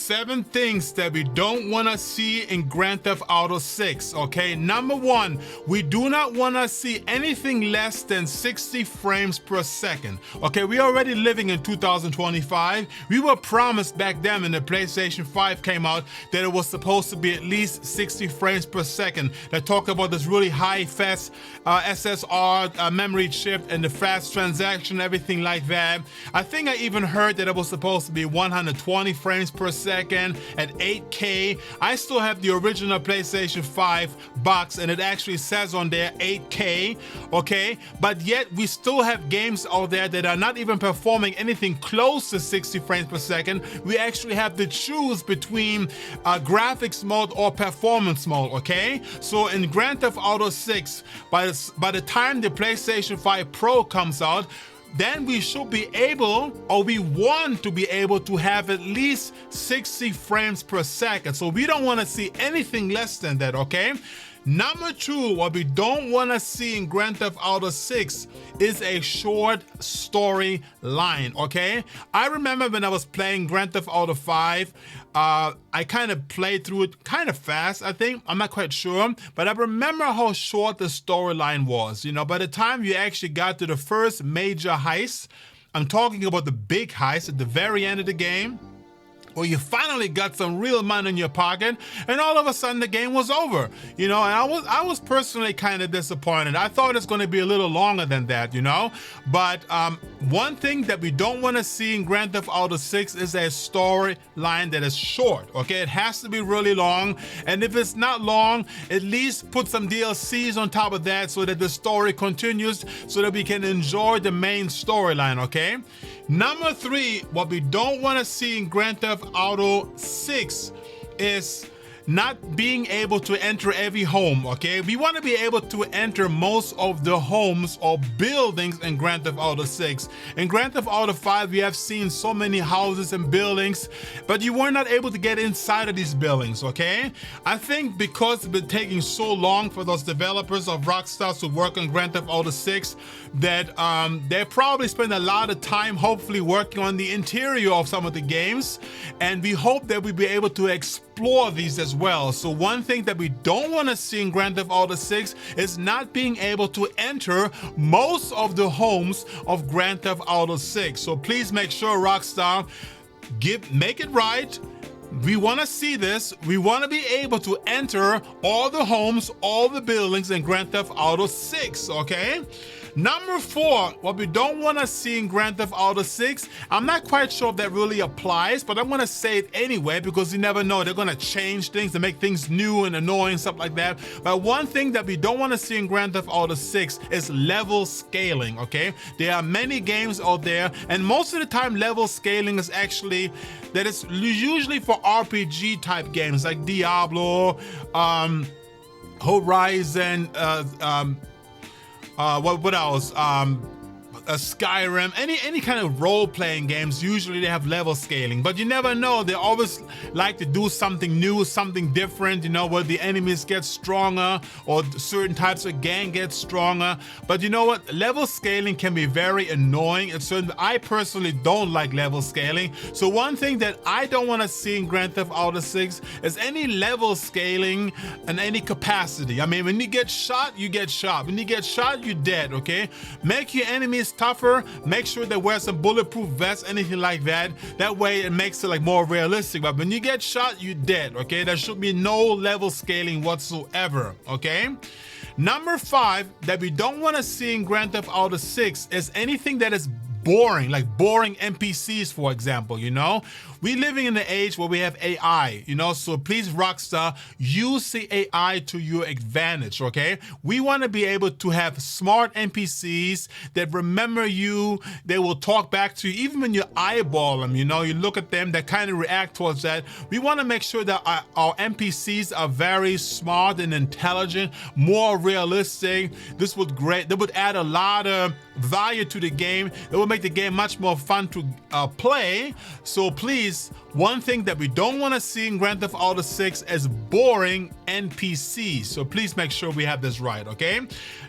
7 things that we don't want to see in Grand Theft Auto 6, okay? Number 1, we do not want to see anything less than 60 frames per second, okay? We are already living in 2025. We were promised back then when the PlayStation 5 came out that it was supposed to be at least 60 frames per second. They talk about this really high, fast SSR memory chip and the fast transaction, everything like that. I think I even heard that it was supposed to be 120 frames per second at 8K. I still have the original PlayStation 5 box and it actually says on there 8K, okay? But yet we still have games out there that are not even performing anything close to 60 frames per second. We actually have to choose between graphics mode or performance mode, okay? So in Grand Theft Auto 6, by the time the PlayStation 5 Pro comes out, then we should be able, or we want to be able to have at least 60 frames per second. So we don't want to see anything less than that, okay? Number 2, what we don't want to see in Grand Theft Auto 6 is a short story line, okay? I remember when I was playing Grand Theft Auto 5, I kind of played through it kind of fast, I think. I'm not quite sure, but I remember how short the storyline was. You know, by the time you actually got to the first major heist, I'm talking about the big heist at the very end of the game, where you finally got some real money in your pocket, and all of a sudden the game was over. You know, and I was personally kind of disappointed. I thought it's going to be a little longer than that, you know. But one thing that we don't want to see in Grand Theft Auto 6 is a storyline that is short, okay? It has to be really long, and if it's not long, at least put some DLCs on top of that so that the story continues, so that we can enjoy the main storyline, okay? Number 3, what we don't want to see in Grand Theft Auto 6 is not being able to enter every home, okay? We want to be able to enter most of the homes or buildings in Grand Theft Auto 6. In Grand Theft Auto 5, we have seen so many houses and buildings, but you were not able to get inside of these buildings, okay? I think because it's been taking so long for those developers of Rockstar to work on Grand Theft Auto 6, that they probably spend a lot of time hopefully working on the interior of some of the games, and we hope that we'll be able to explore these as well. So one thing that we don't want to see in Grand Theft Auto 6 is not being able to enter most of the homes of Grand Theft Auto 6. So please make sure, Rockstar, make it right. We want to see this. We want to be able to enter all the homes, all the buildings in Grand Theft Auto 6, okay? Number 4, what we don't want to see in Grand Theft Auto 6, I'm not quite sure if that really applies, but I'm going to say it anyway because you never know. They're going to change things to make things new and annoying, stuff like that. But one thing that we don't want to see in Grand Theft Auto 6 is level scaling, okay? There are many games out there, and most of the time level scaling is actually, that is usually for RPG type games like Diablo, Horizon, what else? Skyrim, any kind of role-playing games, usually they have level scaling, but you never know. They always like to do something new, something different, you know, where the enemies get stronger or certain types of gang get stronger. But you know what? Level scaling can be very annoying. It's certain, I personally don't like level scaling. So one thing that I don't want to see in Grand Theft Auto 6 is any level scaling in any capacity. I mean, when you get shot, you get shot. When you get shot, you're dead, okay? Make your enemies tougher. Make sure they wear some bulletproof vests, anything like that. That way it makes it like more realistic. But when you get shot, you're dead, okay? There should be no level scaling whatsoever, okay? Number 5 that we don't want to see in Grand Theft Auto 6 is anything that is boring, like boring NPCs, for example, you know? We're living in an age where we have AI, you know, so please, Rockstar, use the AI to your advantage, okay? We want to be able to have smart NPCs that remember you, they will talk back to you, even when you eyeball them, you know, you look at them, they kind of react towards that. We want to make sure that our NPCs are very smart and intelligent, more realistic. This would add a lot of value to the game. It will make the game much more fun to play. So please, guys, one thing that we don't want to see in Grand Theft Auto 6 is boring NPCs. So please make sure we have this right, okay?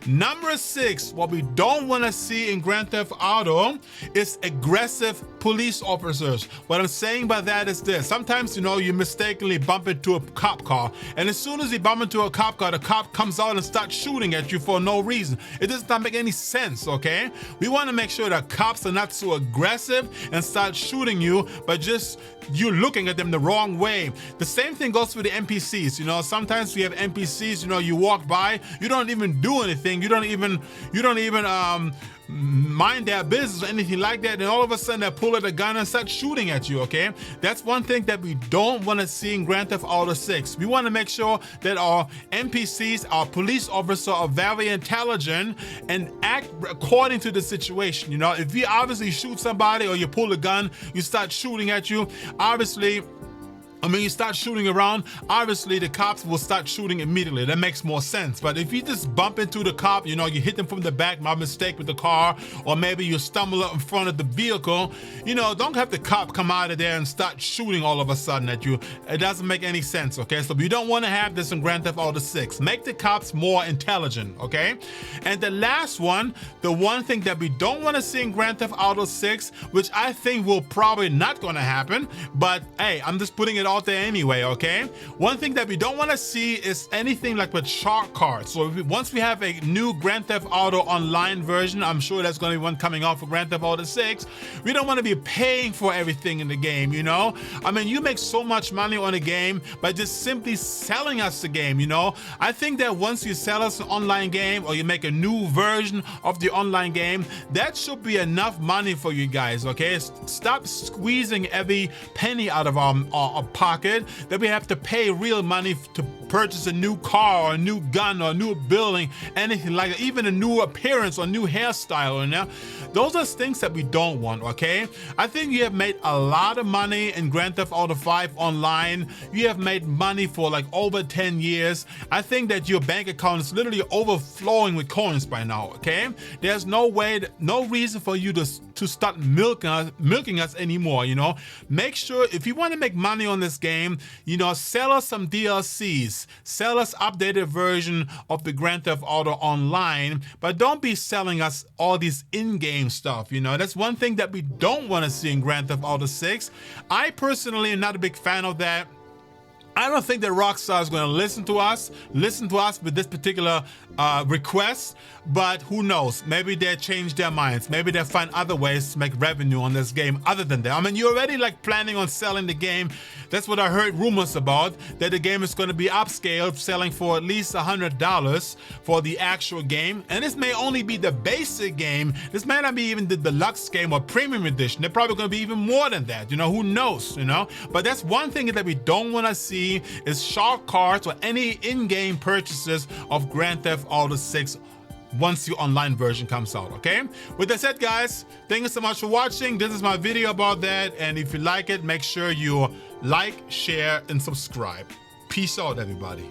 Number 6, what we don't want to see in Grand Theft Auto is aggressive police officers. What I'm saying by that is this. Sometimes, you know, you mistakenly bump into a cop car, and as soon as you bump into a cop car, the cop comes out and starts shooting at you for no reason. It does not make any sense, okay? We want to make sure that cops are not so aggressive and start shooting you, but just you looking at them the wrong way. The same thing goes with the NPCs. You know, sometimes we have NPCs, you know, you walk by, you don't even do anything, you don't even mind their business or anything like that, and all of a sudden they pull out a gun and start shooting at you, okay? That's one thing that we don't want to see in Grand Theft Auto 6. We want to make sure that our NPCs, our police officers, are very intelligent and act according to the situation. You know, if you obviously shoot somebody or you pull a gun, you start shooting at you, you start shooting around, obviously the cops will start shooting immediately. That makes more sense. But if you just bump into the cop, you know, you hit them from the back, my mistake with the car, or maybe you stumble up in front of the vehicle, you know, don't have the cop come out of there and start shooting all of a sudden at you. It doesn't make any sense, okay? So we don't want to have this in Grand Theft Auto 6. Make the cops more intelligent, okay? And the last one, the one thing that we don't want to see in Grand Theft Auto 6, which I think will probably not going to happen, but hey, I'm just putting it out there anyway, okay? One thing that we don't want to see is anything like with shark cards. So once we have a new Grand Theft Auto Online version, I'm sure there's going to be one coming out for Grand Theft Auto 6, we don't want to be paying for everything in the game, you know? I mean, you make so much money on a game by just simply selling us the game, you know? I think that once you sell us an online game or you make a new version of the online game, that should be enough money for you guys, okay? Stop squeezing every penny out of our pocket that we have to pay real money to purchase a new car or a new gun or a new building, anything like that, even a new appearance or new hairstyle. You know? Those are things that we don't want, okay? I think you have made a lot of money in Grand Theft Auto 5 online. You have made money for like over 10 years. I think that your bank account is literally overflowing with coins by now, okay? There's no reason for you to start milking us anymore, you know? Make sure, if you want to make money on this game, you know, sell us some DLCs, sell us updated version of the Grand Theft Auto Online, but don't be selling us all these in-game stuff, you know? That's one thing that we don't want to see in Grand Theft Auto 6. I personally am not a big fan of that. I don't think that Rockstar is going to listen to us with this particular request, but who knows? Maybe they change their minds. Maybe they find other ways to make revenue on this game other than that. I mean, you're already like planning on selling the game. That's what I heard rumors about, that the game is going to be upscaled, selling for at least $100 for the actual game. And this may only be the basic game. This may not be even the deluxe game or premium edition. They're probably going to be even more than that. You know, who knows, you know? But that's one thing that we don't want to see is shark cards or any in-game purchases of Grand Theft Auto 6 once the online version comes out, okay? With that said, guys, thank you so much for watching. This is my video about that, and if you like it, make sure you like, share, and subscribe. Peace out, everybody.